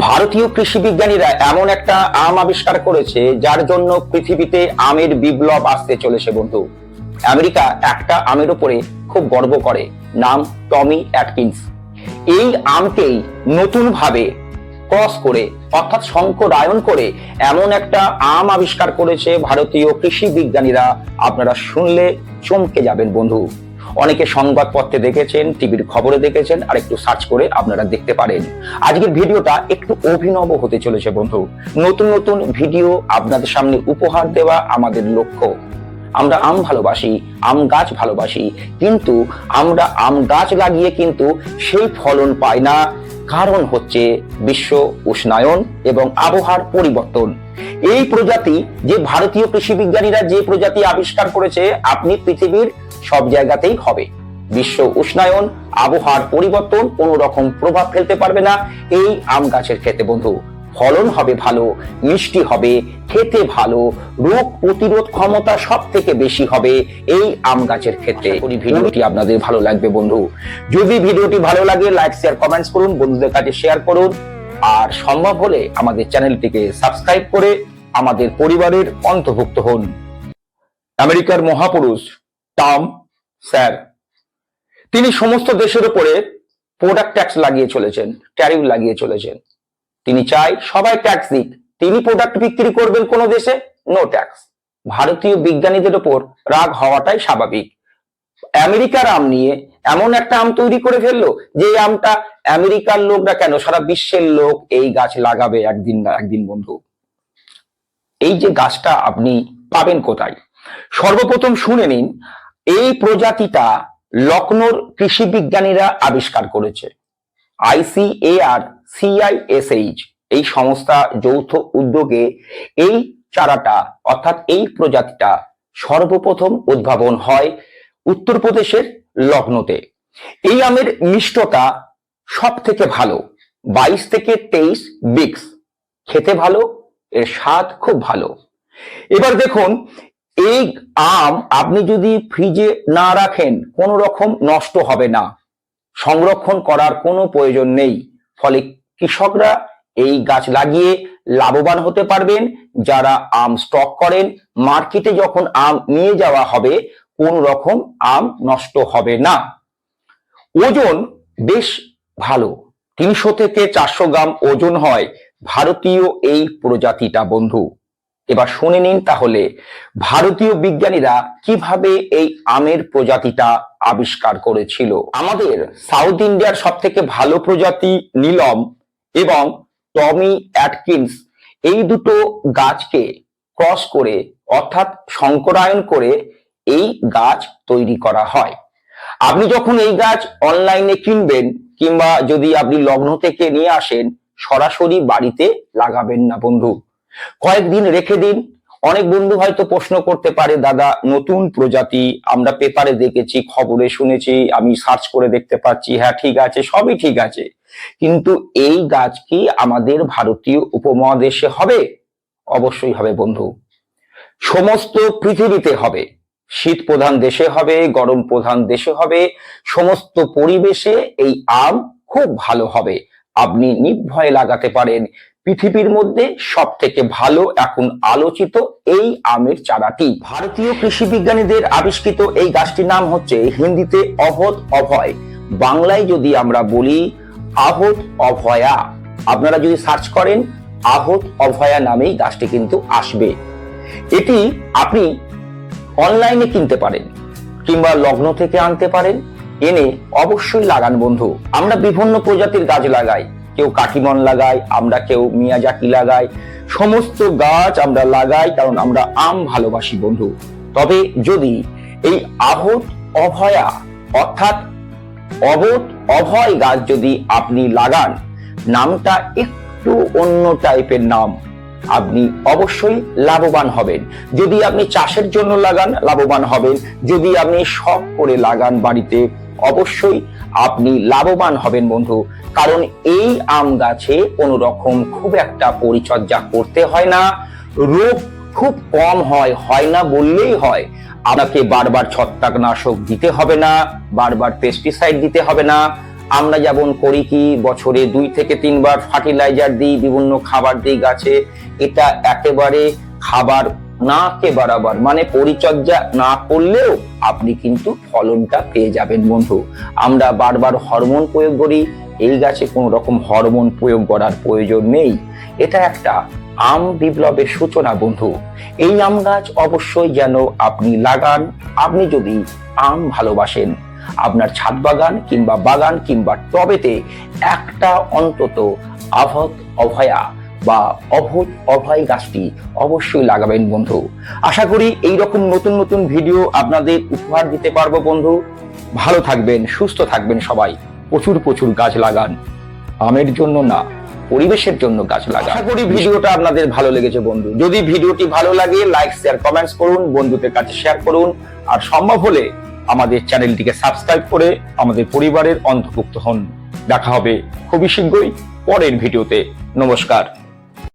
ভারতীয় কৃষি বিজ্ঞানীরা এমন একটা আম আবিষ্কার করেছে যার জন্য পৃথিবীতে আমের বিপ্লব আসতে চলেছে বন্ধু। আমেরিকা একটা আমের উপরে খুব গর্ব করে, নাম টমি অ্যাটকিন্স। এই আমকেই নতুন ভাবে ক্রস করে অর্থাৎ সংকরায়ন করে এমন একটা আম আবিষ্কার করেছে ভারতীয় কৃষি বিজ্ঞানীরা। আপনারা শুনলে চমকে যাবেন বন্ধু। অনেকে সংবাদপত্রে দেখেছেন, টিভির খবরে দেখেছেন, আর একটু সার্চ করে আপনারা দেখতে পারেন। আজকের ভিডিওটা একটু অভিনব হতে চলেছে বন্ধু। নতুন নতুন ভিডিও আপনাদের সামনে উপহার দেওয়া আমাদের লক্ষ্য। আমরা আম ভালোবাসি, আম গাছ ভালোবাসি, কিন্তু আমরা আম গাছ লাগিয়ে কিন্তু সেই ফলন পাই না। কারণ হচ্ছে বিশ্ব উষ্ণায়ন এবং আবহাওয়ার পরিবর্তন। এই প্রজাতি যে ভারতীয় কৃষি বিজ্ঞানীরা যে প্রজাতি আবিষ্কার করেছে, আপনি পৃথিবীর সব জায়গাতেই হবে। বিশ্ব উষ্ণায়ন, আবহাওয়ার পরিবর্তন কোন রকম প্রভাব ফেলতে পারবে না এই আম গাছের ক্ষেত্রে বন্ধু। ফলন হবে ভালো, মিষ্টি হবে, খেতে ভালো, রোগ প্রতিরোধ ক্ষমতা সব থেকে বেশি হবে এই আম গাছের ক্ষেত্রে। ভিডিওটি আপনাদের ভালো লাগবে বন্ধু। যদি ভিডিওটি ভালো লাগে লাইক শেয়ার কমেন্টস করুন, বন্ধুদের কাছে শেয়ার করুন, আর সম্ভব হলে আমাদের চ্যানেলটিকে সাবস্ক্রাইব করে আমাদের পরিবারের অন্তর্ভুক্ত হন। আমেরিকার মহাপুরুষ টম স্যার, তিনি সমস্ত দেশের উপরে প্রোডাক্ট ট্যাক্স লাগিয়ে চলেছেন, ট্যারিফ লাগিয়ে চলেছেন। তিনি চাই সবাই ট্যাক্স দিক, তিনি প্রোডাক্ট বিক্রি করবেন কোন দেশে, নো ট্যাক্স। ভারতীয় বিজ্ঞানীদের উপর রাগ হওয়াটাই স্বাভাবিক। আমেরিকার আম নিয়ে এমন একটা আম তৈরি করে ফেললো যে আমটা আমেরিকার লোকরা কেন, সারা বিশ্বের লোক এই গাছ লাগাবে একদিন না একদিন বন্ধু। এই যে গাছটা আপনি পাবেন কোথায়, সর্বপ্রথম শুনে নিন। এই প্রজাতিটা লখনৌর কৃষি বিজ্ঞানীরা আবিষ্কার করেছে। ICAR-CISH এই সংস্থা যৌথ উদ্যোগে এই চারাটা অর্থাৎ এই প্রজাতিটা সর্বপ্রথম উদ্ভাবন হয় উত্তরপ্রদেশের লখনৌতে। এই আমের মিষ্টতা সব থেকে ভালো, 22 থেকে 23 বিক্স, খেতে ভালো, এর স্বাদ খুব ভালো। এবার দেখুন, এই আম আপনি যদি ফ্রিজে না রাখেন কোন রকম নষ্ট হবে না, সংরক্ষণ করার কোনো প্রয়োজন নেই। ফলে কৃষকরা এই গাছ লাগিয়ে লাভবান হতে পারবেন। যারা আম স্টক করেন, মার্কেটে যখন আম নিয়ে যাওয়া হবে কোন রকম আম নষ্ট হবে না। ওজন বেশ ভালো, 300 থেকে 400 গ্রাম ওজন হয় ভারতীয় এই প্রজাতিটা বন্ধু। এবার শুনে নিন তাহলে ভারতীয় বিজ্ঞানীরা কিভাবে এই আমের প্রজাতিটা আবিষ্কার করেছিল। আমাদের সাউথ ইন্ডিয়ার সব থেকে ভালো প্রজাতি নীলম এবং টমি অ্যাটকিন্স, এই দুটো গাছকে ক্রস করে অর্থাৎ সংকরায়ন করে এই গাছ তৈরি করা হয়। আপনি যখন এই গাছ অনলাইনে কিনবেন কিংবা যদি আপনি লগ্ন থেকে নিয়ে আসেন, সরাসরি বাড়িতে লাগাবেন না বন্ধু, কয়েকদিন রেখে দিন। অনেক বন্ধু হয়তো প্রশ্ন করতে পারে, দাদা নতুন প্রজাতি আমরা পেপারে দেখেছি, খবরে শুনেছি, আমি সার্চ করে দেখতে পাচ্ছি, হ্যাঁ ঠিক আছে, সবই ঠিক আছে, কিন্তু এই গাছ কি আমাদের ভারতীয় উপমহাদেশে হবে? অবশ্যই হবে বন্ধু, সমস্ত পৃথিবীতে হবে। শীত প্রধান দেশে হবে, গরম প্রধান দেশে হবে, সমস্ত পরিবেশে এই আম খুব ভালো হবে। আপনি নির্ভয়ে লাগাতে পারেন। পৃথিবীর মধ্যে সব থেকে ভালো এখন আলোচিত এই আমের চারাটি। ভারতীয় কৃষি বিজ্ঞানীদের আবিষ্কৃত এই গাছটির নাম হচ্ছে হিন্দিতে অহত অভয়, বাংলায় যদি আমরা বলি আহত অভয়া। আপনারা যদি সার্চ করেন আহত অভয়া নামেই গাছটি কিন্তু আসবে। এটি আপনি অনলাইনে কিনতে পারেন কিংবা লগ্ন থেকে আনতে পারেন, এনে অবশ্যই লাগান বন্ধু। আমরা বিভিন্ন প্রজাতির গাছ লাগাই, কেউ কাটিমন লাগাই, আমরা কেউ মিয়াজাকি লাগাই, সমস্ত গাছ আমরা লাগাই কারণ আমরা আম ভালোবাসি বন্ধু। তবে যদি এই আহত অভয়া অর্থাৎ অবত অভয় গাছ যদি আপনি লাগান, নামটা একটু অন্য টাইপের নাম, আপনি অবশ্যই লাভবান হবেন। যদি আপনি চাষের জন্য লাগান লাভবান হবেন, যদি আপনি শখ করে লাগান বাড়িতে অবশ্যই আপনি লাভবান হবেন বন্ধু। কারণ এই আম গাছে কোনো রকম খুব একটা পরিচর্যা করতে হয় না, রোগ খুব কম হয় না বললেই হয়। আপনাকে বারবার ছত্রাকনাশক দিতে হবে না, বারবার পেস্টিসাইড দিতে হবে না, আমরা যেমন করি কি বছরে 2 থেকে 3 বার ফার্টিলাইজার দিই, বিভিন্ন খাবার দিই গাছে, এটা একেবারে খাবার না কে বরাবর, মানে পরিচর্যা না করলেও আপনি কিন্তু ফলনটা পেয়ে যাবেন বন্ধু। আমরা বারবার হরমোন প্রয়োগ করি, এই গাছে কোনো রকম হরমোন প্রয়োগ করার প্রয়োজন নেই। এটা একটা আম বিপ্লবের সূচনা বন্ধু। এই আম গাছ অবশ্যই যেন আপনি লাগান। আপনি যদি আম ভালোবাসেন, আপনার ছাদ বাগান কিংবা বাগান কিংবা টবেতে একটা অন্তত অভয়া বা অভয় গাছটি অবশ্যই লাগাবেন বন্ধু। আশা করি এইরকম নতুন নতুন ভিডিও আপনাদের উপহার দিতে পারবো বন্ধু। ভালো থাকবেন, সুস্থ থাকবেন সবাই। প্রচুর প্রচুর গাছ লাগান, আমের জন্য না, পরিবেশের জন্য গাছ লাগান। আশা করি ভিডিওটা আপনাদের ভালো লেগেছে বন্ধু। যদি ভিডিওটি ভালো লাগে লাইক শেয়ার কমেন্টস করুন, বন্ধুদের কাছে শেয়ার করুন, আর সম্ভব হলে আমাদের চ্যানেলটিকে সাবস্ক্রাইব করে আমাদের পরিবারের অন্তর্ভুক্ত হন। দেখা হবে খুবই শীঘ্রই পরের ভিডিওতে। নমস্কার।